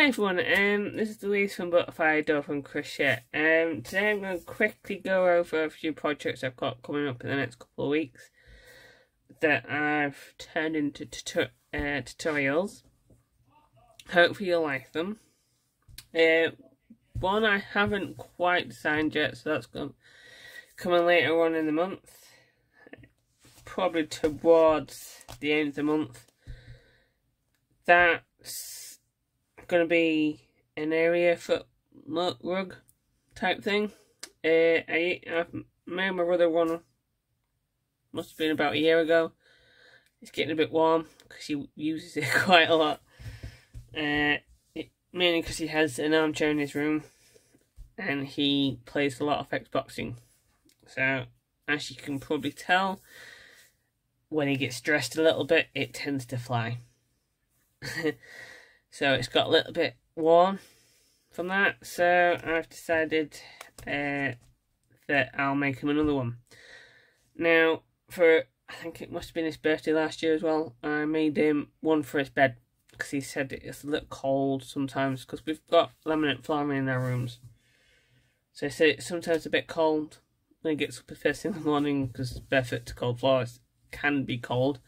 Hi everyone, this is Louise from Butterfly Door from Crochet. Today I'm going to quickly go over a few projects I've got coming up in the next couple of weeks that I've turned into tutorials. Hopefully you'll like them. One I haven't quite designed yet, so that's going to come in later on in the month. Probably towards the end of the month. That's going to be an area foot rug type thing. I've made my brother one, must have been about a year ago. It's getting a bit warm because he uses it quite a lot. Mainly because he has an armchair in his room and he plays a lot of Xboxing. So, as you can probably tell, when he gets dressed a little bit, it tends to fly. So it's got a little bit warm from that, so I've decided that I'll make him another one. Now, I think it must have been his birthday last year as well, I made him one for his bed, because he said it's a little cold sometimes, because we've got laminate flooring in our rooms. So he said it's sometimes a bit cold when he gets up at first in the morning, because barefoot to cold floors can be cold.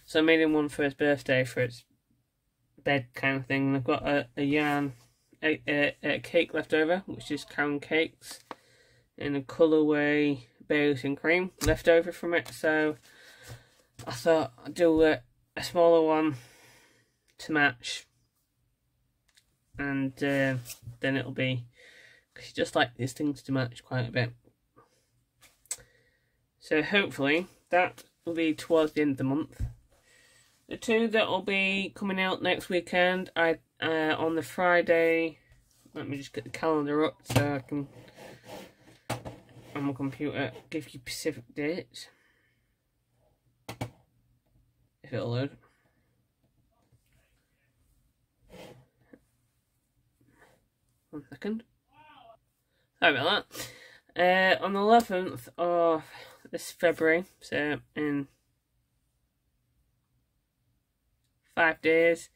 So I made him one for his birthday, for his bed kind of thing. I've got a cake left over, which is crown cakes in a colourway berries and cream left over from it, so I thought I'd do a smaller one to match, and then it'll be, because you just like these things to match quite a bit. So hopefully that will be towards the end of the month. The two that will be coming out next weekend, on the Friday, let me just get the calendar up so I can, on my computer, give you specific dates. If it'll load. One second. Sorry about that. On the 11th of this February, so in 5 days,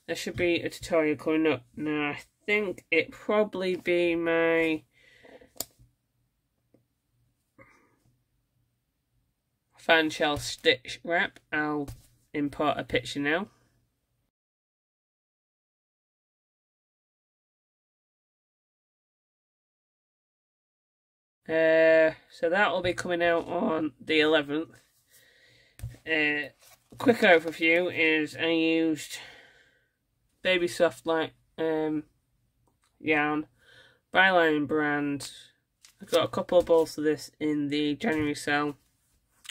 there should be a tutorial coming up. Now I think it'd probably be my fan shell stitch wrap. I'll import a picture now. So that will be coming out on the 11th. Quick overview is I used Baby Soft Light yarn, Byline brand. I got a couple of balls of this in the January sale,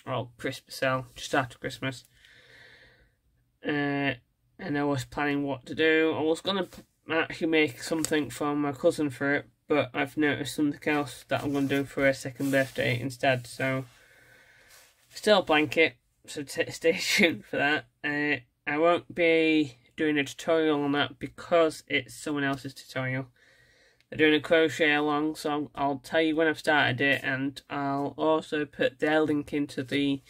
or Christmas sale, just after Christmas. And I was planning what to do. I was going to actually make something for my cousin for it, but I've noticed something else that I'm going to do for her second birthday instead. So, still a blanket. So stay tuned for that. I won't be doing a tutorial on that because it's someone else's tutorial. They're doing a crochet along, so I'll tell you when I've started it, and I'll also put their link into the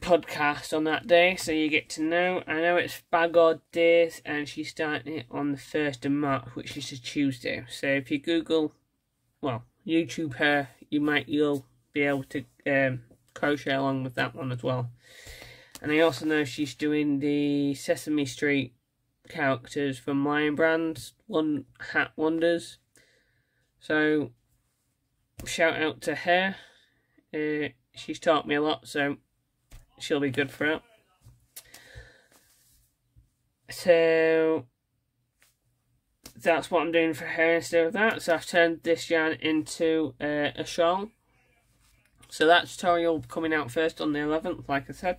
podcast on that day, so you get to know. I know it's Bag Odd Days, and she's starting it on the 1st of March, which is a Tuesday. So if you YouTube her, you'll be able to crochet along with that one as well. And I also know she's doing the Sesame Street characters from Lion Brand's One Hat Wonders. So shout out to her. She's taught me a lot, so she'll be good for it. So that's what I'm doing for her instead of that. So I've turned this yarn into a shawl. So that tutorial coming out first on the 11th, like I said.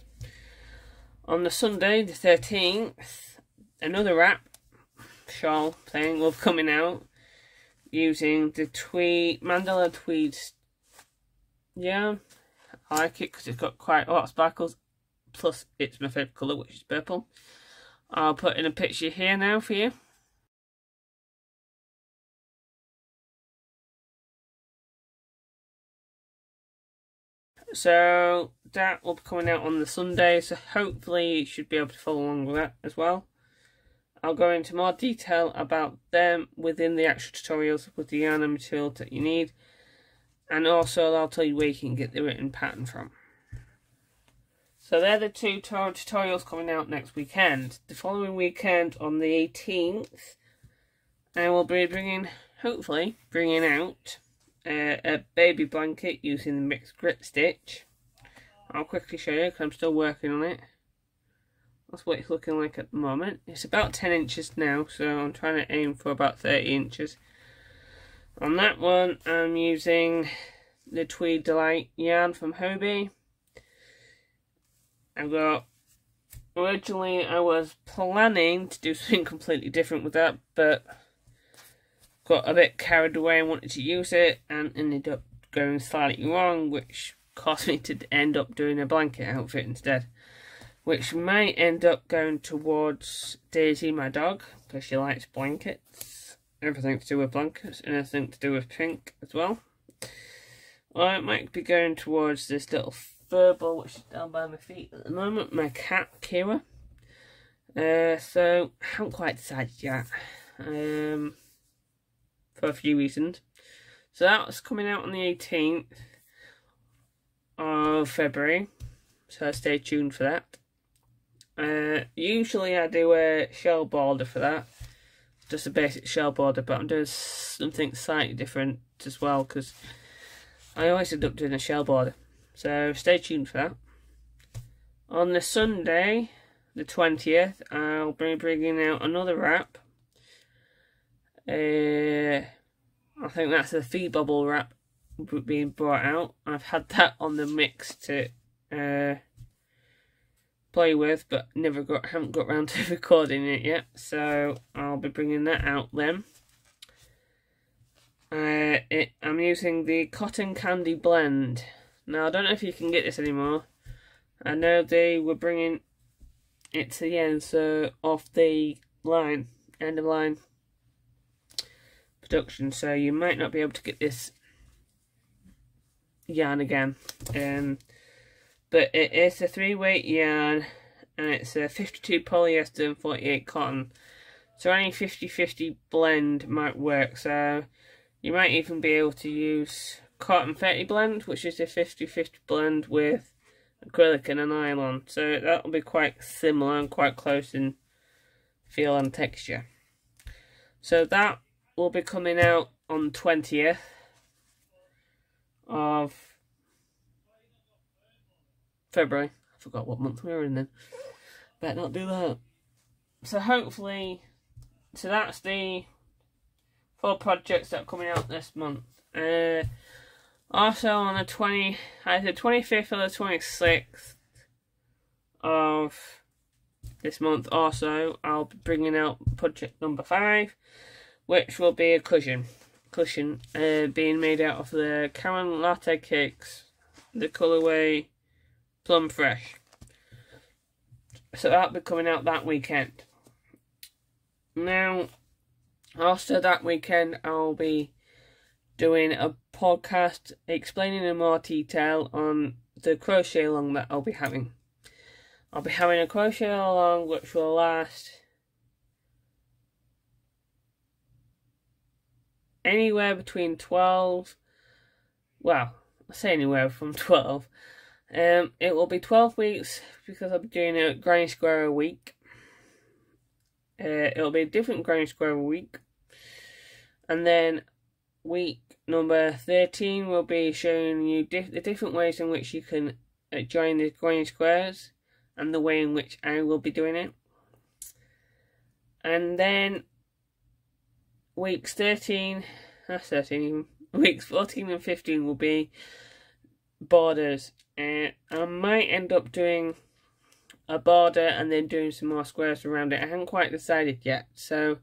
On the Sunday, the 13th, another wrap shawl thing will be coming out using the Mandala Tweed yarn. I like it because it's got quite a lot of sparkles, plus it's my favourite colour, which is purple. I'll put in a picture here now for you. So that will be coming out on the Sunday, so hopefully you should be able to follow along with that as well. I'll go into more detail about them within the actual tutorials with the yarn and materials that you need. And also I'll tell you where you can get the written pattern from. So they're the two tutorials coming out next weekend. The following weekend on the 18th, I will be hopefully bringing out a baby blanket using the mixed grit stitch. I'll quickly show you because I'm still working on it. That's what it's looking like at the moment. It's about 10 inches now, so I'm trying to aim for about 30 inches. On that one, I'm using the Tweed Delight yarn from Hobie. Originally I was planning to do something completely different with that, but got a bit carried away and wanted to use it and ended up going slightly wrong, which caused me to end up doing a blanket outfit instead. Which might end up going towards Daisy, my dog, because she likes blankets. Everything to do with blankets, and everything to do with pink as well. Or it might be going towards this little furball, which is down by my feet at the moment, my cat, Kira. So, I haven't quite decided yet. For a few reasons. So that's coming out on the 18th of February. So stay tuned for that. Usually I do a shell border for that, just a basic shell border, but I'm doing something slightly different as well because I always end up doing a shell border, so stay tuned for that. On the Sunday, the 20th, I'll be bringing out another wrap. I think that's a feed bubble wrap being brought out. I've had that on the mix to play with, but haven't got around to recording it yet, so I'll be bringing that out then. I'm using the Cotton Candy blend. Now I don't know if you can get this anymore. I know they were bringing it to the end, so off the line, end of line production, so you might not be able to get this yarn again. But it is a 3-weight yarn, and it's a 52 polyester and 48 cotton. So any 50-50 blend might work. So you might even be able to use cotton 30 blend, which is a 50-50 blend with acrylic and a nylon. So that'll be quite similar and quite close in feel and texture. So that will be coming out on 20th of February. I forgot what month we were in then. Better not do that. So hopefully, so that's the 4 projects that are coming out this month. Also on the 25th or the 26th of this month also, I'll be bringing out project number 5, which will be a cushion being made out of the Caramel Latte Cakes, the colourway Plum Fresh. So that'll be coming out that weekend. Now, also that weekend, I'll be doing a podcast explaining in more detail on the crochet along that I'll be having. I'll be having a crochet along which will last anywhere between 12, well, I say anywhere from 12. It will be 12 weeks because I'll be doing a granny square a week. It'll be a different granny square a week. And then week number 13 will be showing you the different ways in which you can join the granny squares and the way in which I will be doing it. And then weeks 13, that's 13 even, weeks 14 and 15 will be borders. I might end up doing a border and then doing some more squares around it. I haven't quite decided yet, so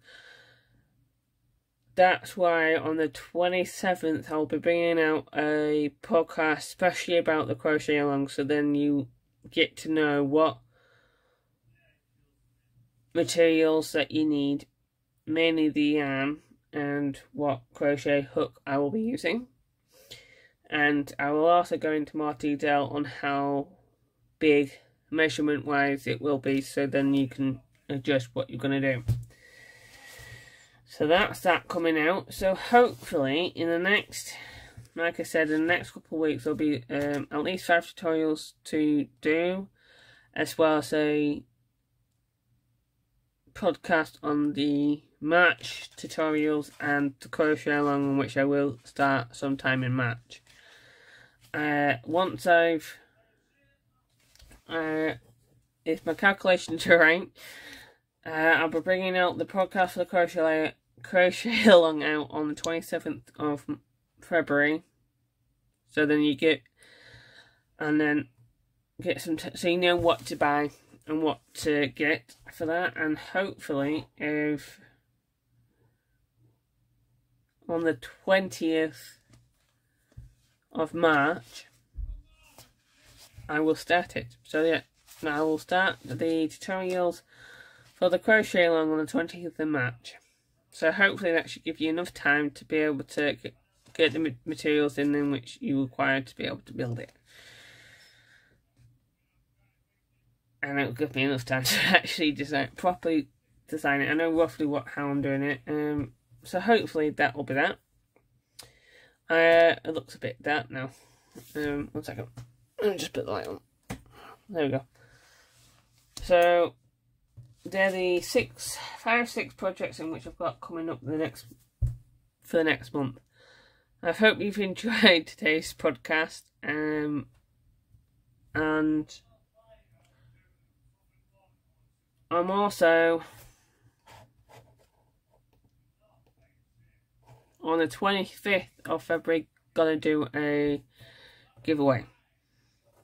that's why on the 27th I'll be bringing out a podcast especially about the crochet along, so then you get to know what materials that you need, mainly the yarn, and what crochet hook I will be using. And I will also go into more detail on how big measurement wise it will be, so then you can adjust what you're going to do. So that's that coming out. So hopefully in the next, like I said, in the next couple of weeks there'll be at least 5 tutorials to do, as well as a podcast on the March tutorials and the crochet along, which I will start sometime in March. Once I've if my calculations are right, I'll be bringing out the podcast for the crochet along out on the 27th of February. So then you get, and then get some, so you know what to buy and what to get for that. And hopefully, if on the 20th of March, I will start it. So yeah, I will start the tutorials for the crochet along on the 20th of March. So hopefully that should give you enough time to be able to get the materials in which you require to be able to build it. And it'll give me enough time to actually properly design it. I know roughly how I'm doing it. So hopefully that will be that. It looks a bit dark now. 1 second. Let me just put the light on. There we go. So they're the 6 projects in which I've got coming up for the next month. I hope you've enjoyed today's podcast, and I'm also on the 25th of February gonna do a giveaway.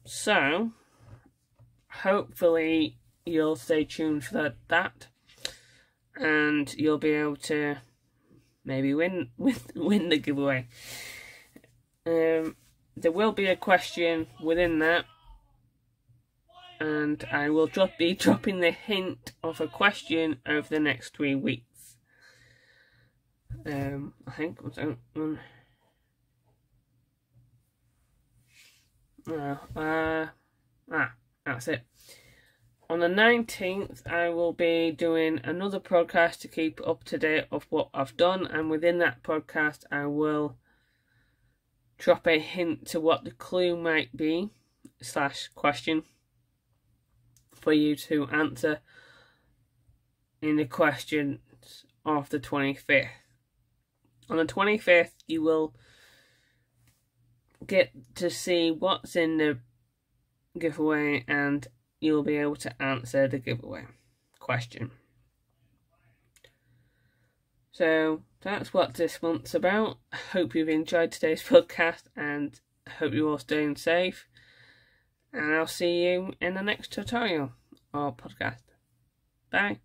So hopefully you'll stay tuned for that, and you'll be able to maybe win the giveaway. There will be a question within that, and I will be dropping the hint of a question over the next 3 weeks. I think that's it. On the 19th, I will be doing another podcast to keep up to date of what I've done, and within that podcast I will drop a hint to what the clue might be / question for you to answer in the questions of the 25th. On the 25th, you will get to see what's in the giveaway, and you'll be able to answer the giveaway question. So that's what this month's about. I hope you've enjoyed today's podcast, and I hope you're all staying safe. And I'll see you in the next tutorial or podcast. Bye.